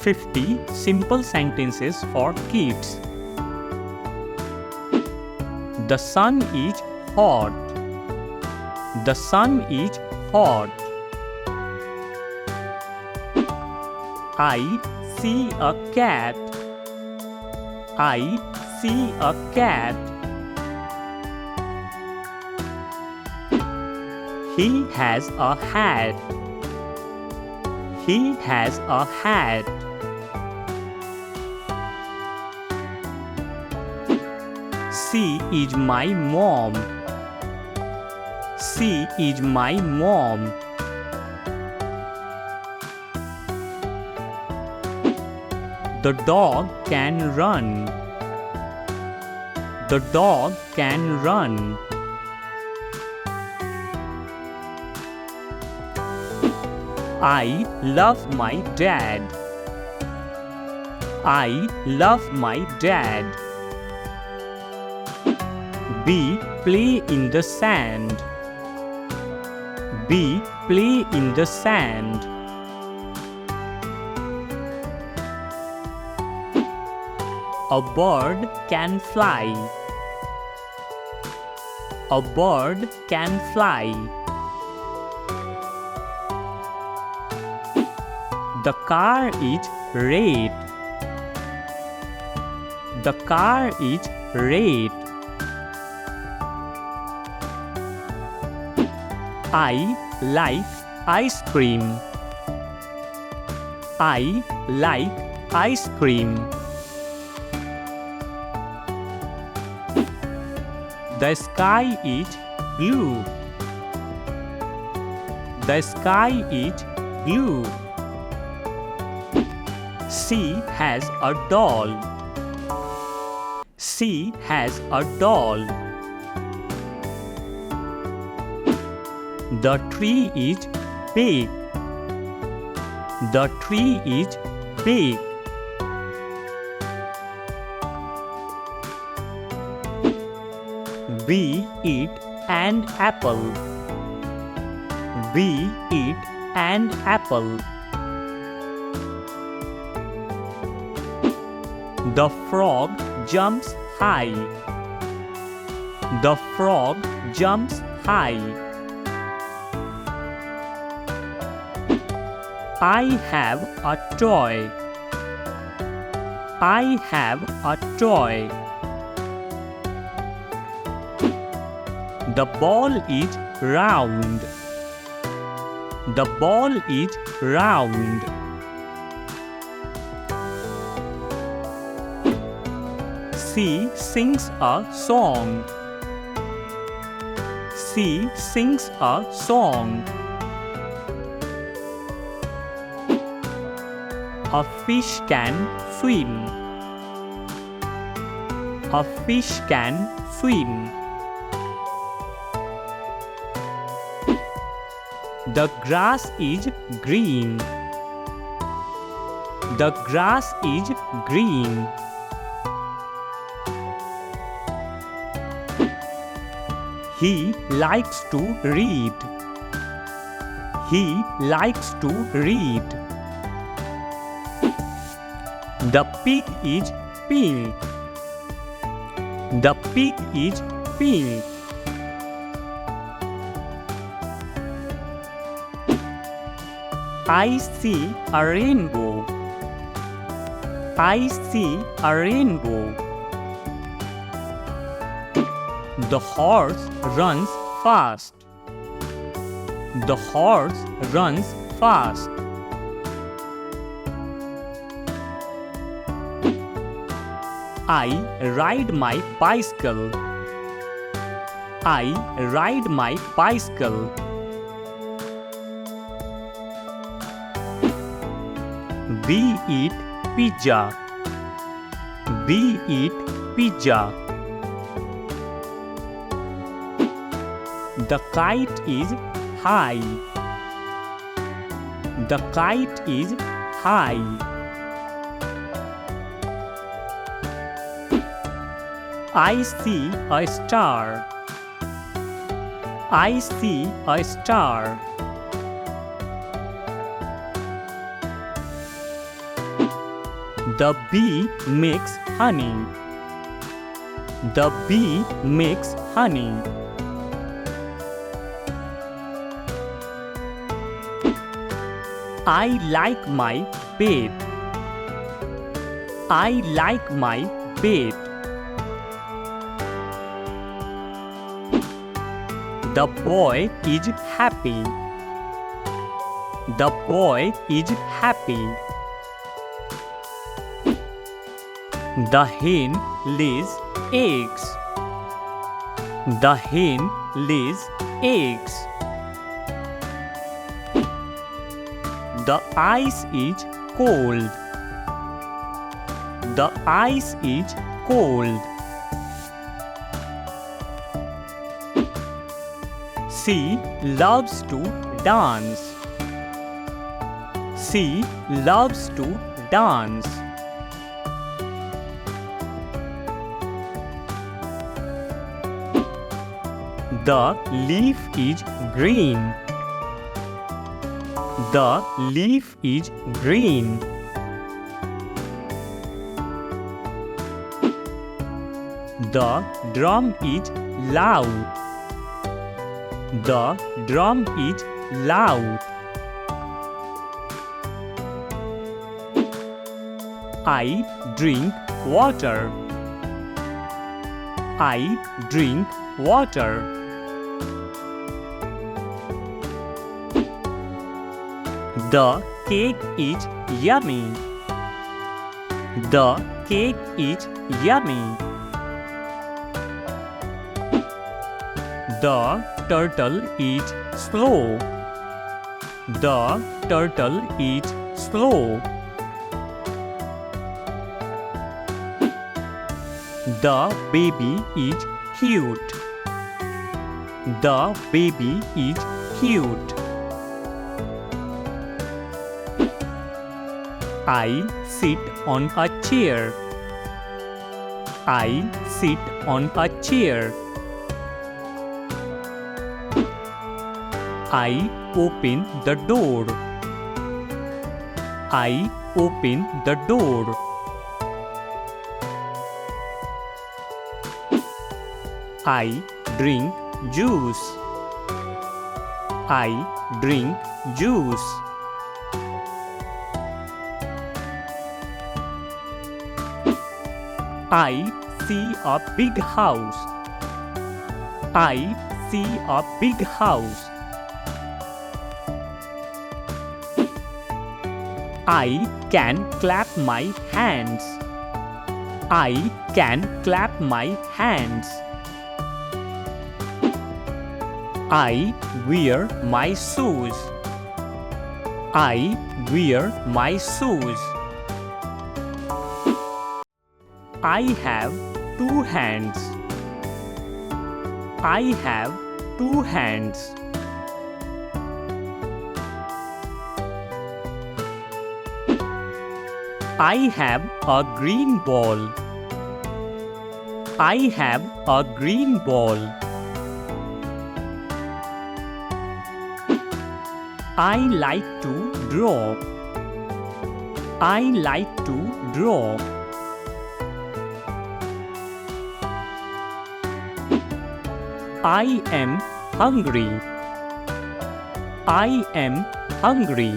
50 simple sentences for kids. The sun is hot. The sun is hot. I see a cat. I see a cat. He has a hat. He has a hat. She is my mom. She is my mom. The dog can run. The dog can run. I love my dad. I love my dad. We play in the sand. We play in the sand. A bird can fly. A bird can fly. The car is red. The car is red. I like ice cream. I like ice cream. The sky is blue. The sky is blue. She has a doll. She has a doll. The tree is big. The tree is big. We eat an apple. We eat an apple. The frog jumps high. The frog jumps high. I have a toy. I have a toy. The ball is round. The ball is round. She sings a song. She sings a song. A fish can swim. A fish can swim. The grass is green. The grass is green. He likes to read. He likes to read. The pig is pink. The pig is pink. I see a rainbow. I see a rainbow. The horse runs fast. The horse runs fast. I ride my bicycle. I ride my bicycle. We eat pizza. We eat pizza. The kite is high. The kite is high. I see a star. I see a star. The bee makes honey. The bee makes honey. I like my bed. I like my bed. The boy is happy. The boy is happy. The hen lays eggs. The hen lays eggs. The ice is cold. The ice is cold. She loves to dance. She loves to dance. The leaf is green. The leaf is green. The drum is loud. The drum is loud. I drink water. I drink water. The cake is yummy. The cake is yummy. The turtle is slow. The turtle is slow. The baby is cute. The baby is cute. I sit on a chair. I sit on a chair. I open the door. I open the door. I drink juice. I drink juice. I see a big house. I see a big house. I can clap my hands. I can clap my hands. I wear my shoes. I wear my shoes. I have two hands. I have two hands. I have a green ball. I have a green ball. I like to draw. I like to draw. I am hungry. I am hungry.